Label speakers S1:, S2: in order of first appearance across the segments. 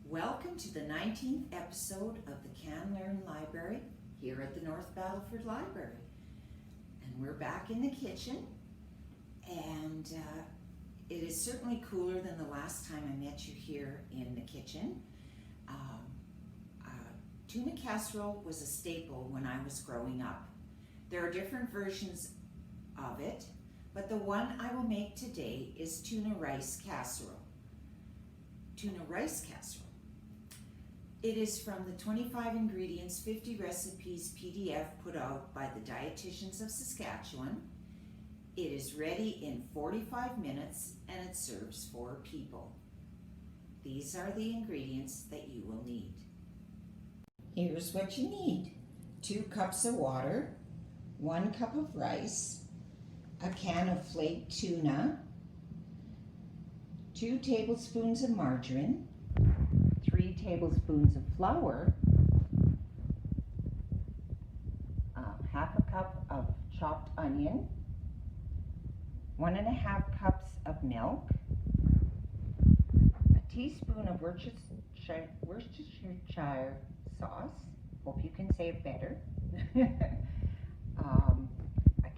S1: Welcome to the 19th episode of the Can Learn Library here at the North Battleford Library. And we're back in the kitchen, and it is certainly cooler than the last time I met you here in the kitchen. Tuna casserole was a staple when I was growing up. There are different versions of it, but the one I will make today is tuna rice casserole. Tuna rice casserole. It is from the 25 ingredients, 50 recipes PDF put out by the Dietitians of Saskatchewan. It is ready in 45 minutes and it serves 4 people. These are the ingredients that you will need. Here's what you need. 2 cups of water, 1 cup of rice, a can of flaked tuna, 2 tablespoons of margarine, 3 tablespoons of flour, half a cup of chopped onion, 1.5 cups of milk, a teaspoon of Worcestershire sauce, hope you can say it better, a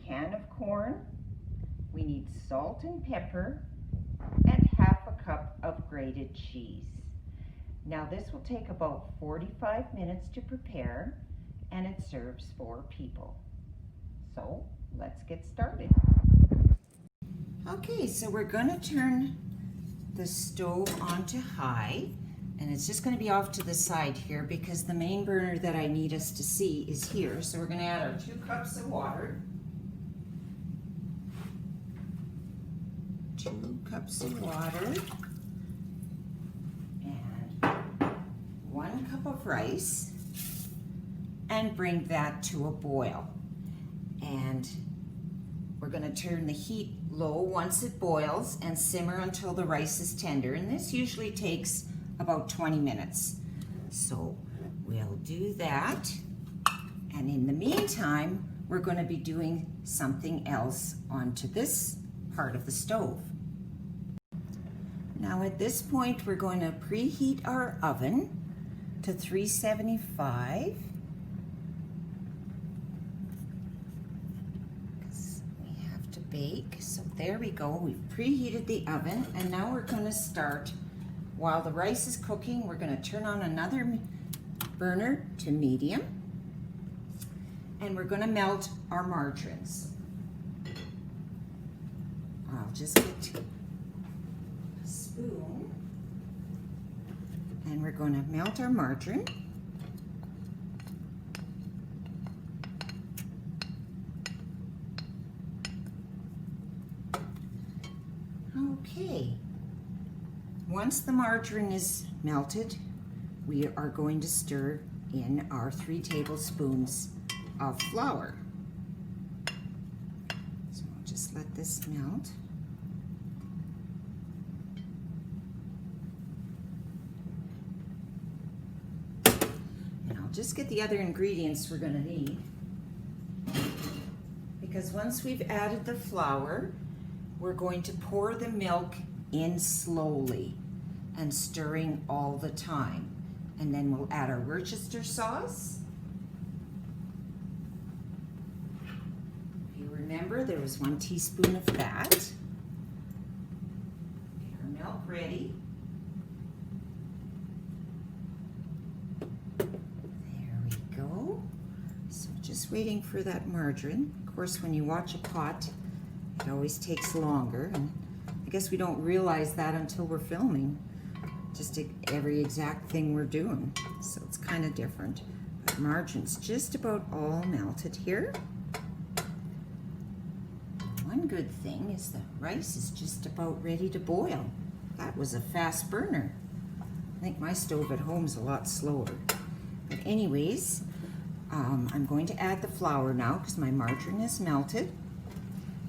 S1: can of corn, we need salt and pepper, and half a cup of grated cheese. Now this will take about 45 minutes to prepare, and it serves 4 people. So let's get started. Okay, so we're going to turn the stove onto high, and it's just going to be off to the side here because the main burner that I need us to see is here. So we're going to add our 2 cups of water, 2 cups of water, and 1 cup of rice, and bring that to a boil. And we're going to turn the heat low once it boils and simmer until the rice is tender. And this usually takes about 20 minutes. So we'll do that. And in the meantime, we're going to be doing something else onto this part of the stove. Now at this point, we're going to preheat our oven to 375. Because we have to bake. So there we go. We've preheated the oven, and now we're going to start. While the rice is cooking, we're going to turn on another burner to medium, and we're going to melt our margarines. I'll just get a spoon, and we're going to melt our margarine. Okay. Once the margarine is melted, we are going to stir in our 3 tablespoons of flour. So I'll just let this melt. And I'll just get the other ingredients we're going to need. Because once we've added the flour, we're going to pour the milk in slowly and stirring all the time. And then we'll add our Worcestershire sauce. If you remember, there was 1 teaspoon of that. Get our milk ready. There we go. So just waiting for that margarine. Of course, when you watch a pot, it always takes longer, and I guess we don't realize that until we're filming just every exact thing we're doing. So it's kind of different. But margarine's just about all melted here. One good thing is the rice is just about ready to boil. That was a fast burner. I think my stove at home is a lot slower. But anyways, I'm going to add the flour now because my margarine is melted.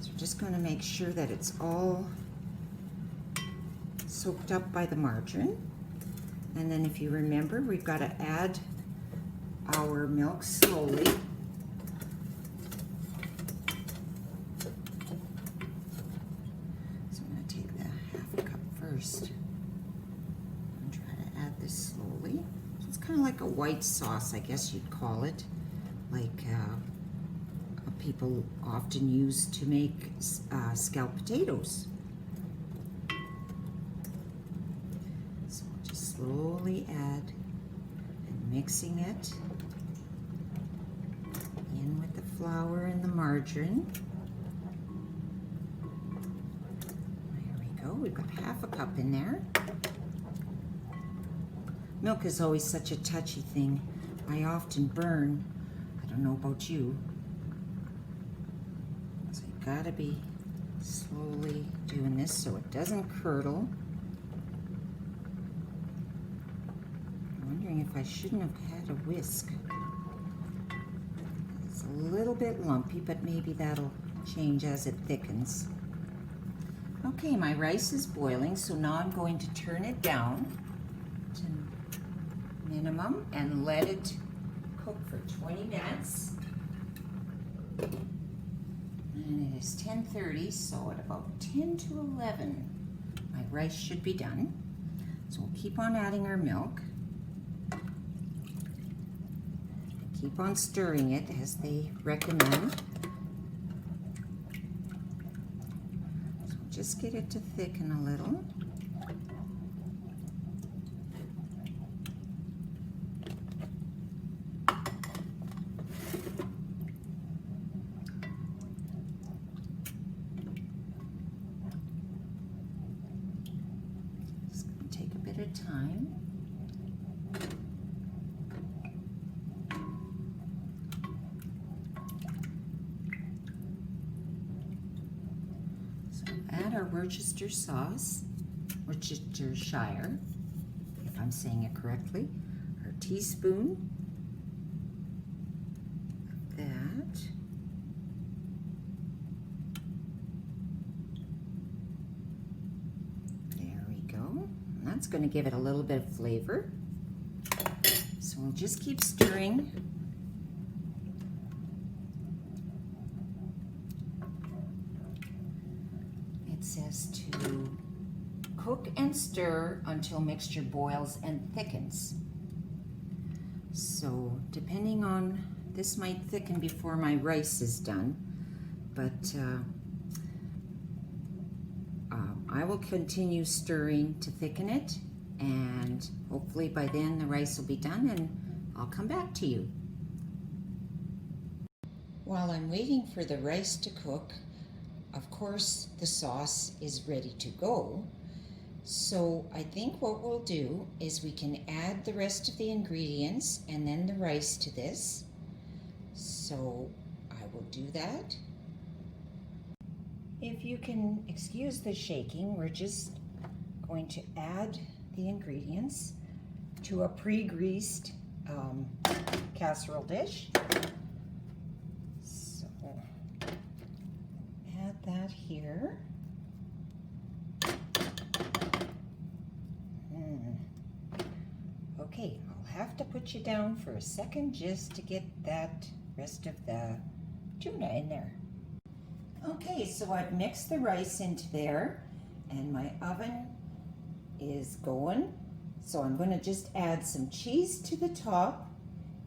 S1: So we're just going to make sure that it's all soaked up by the margarine. And then if you remember, we've got to add our milk slowly. So I'm going to take the half a cup first and try to add this slowly. kind of like a white sauce, I guess you'd call it, like people often use to make scalloped potatoes. So I'll just slowly add and mixing it in with the flour and the margarine. There we go, we've got half a cup in there. Milk is always such a touchy thing. I often burn. I don't know about you. So you gotta be slowly doing this so it doesn't curdle. I'm wondering if I shouldn't have had a whisk. It's a little bit lumpy, but maybe that'll change as it thickens. Okay, my rice is boiling, so now I'm going to turn it down to minimum and let it cook for 20 minutes. And it is 10:30, so at about 10 to 11, my rice should be done. So we'll keep on adding our milk. Keep on stirring it as they recommend. So just get it to thicken a little. Time. So add our Worcestershire sauce, Worcestershire, if I'm saying it correctly, our teaspoon of that. That's going to give it a little bit of flavor. So we'll just keep stirring. It says to cook and stir until mixture boils and thickens. So depending on, this might thicken before my rice is done, but I will continue stirring to thicken it, and hopefully by then the rice will be done and I'll come back to you. While I'm waiting for the rice to cook, of course the sauce is ready to go. So I think what we'll do is we can add the rest of the ingredients and then the rice to this. So I will do that. If you can excuse the shaking, we're just going to add the ingredients to a pre-greased casserole dish. So add that here. Okay, I'll have to put you down for a second just to get that rest of the tuna in there. Okay, so I've mixed the rice into there and my oven is going. So I'm going to just add some cheese to the top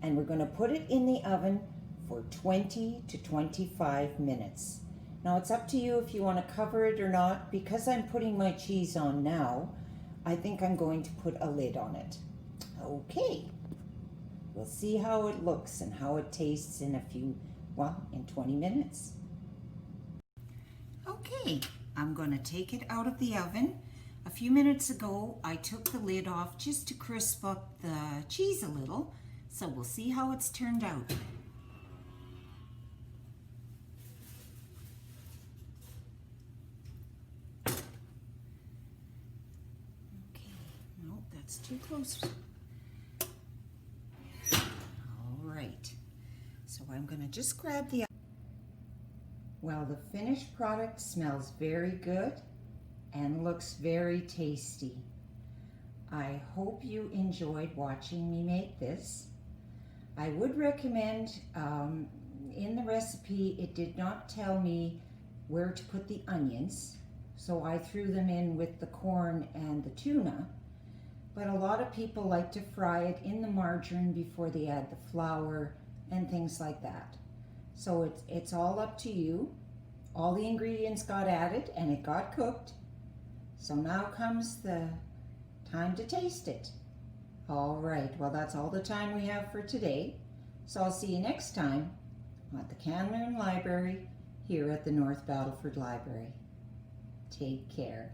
S1: and we're going to put it in the oven for 20 to 25 minutes. Now it's up to you if you want to cover it or not. Because I'm putting my cheese on now, I think I'm going to put a lid on it. Okay, we'll see how it looks and how it tastes in in 20 minutes. Okay, I'm going to take it out of the oven. A few minutes ago, I took the lid off just to crisp up the cheese a little, so we'll see how it's turned out. Okay, no, that's too close. All right, so I'm going to just grab the... Well, the finished product smells very good and looks very tasty. I hope you enjoyed watching me make this. I would recommend, in the recipe, it did not tell me where to put the onions, so I threw them in with the corn and the tuna.
S2: but a lot of people like to fry it in the margarine before they add the flour and things like that. So it's all up to you. All the ingredients got added and it got cooked. So now comes the time to taste it. All right, well, that's all the time we have for today. So I'll see you next time at the Can-Learn Library here at the North Battleford Library. Take care.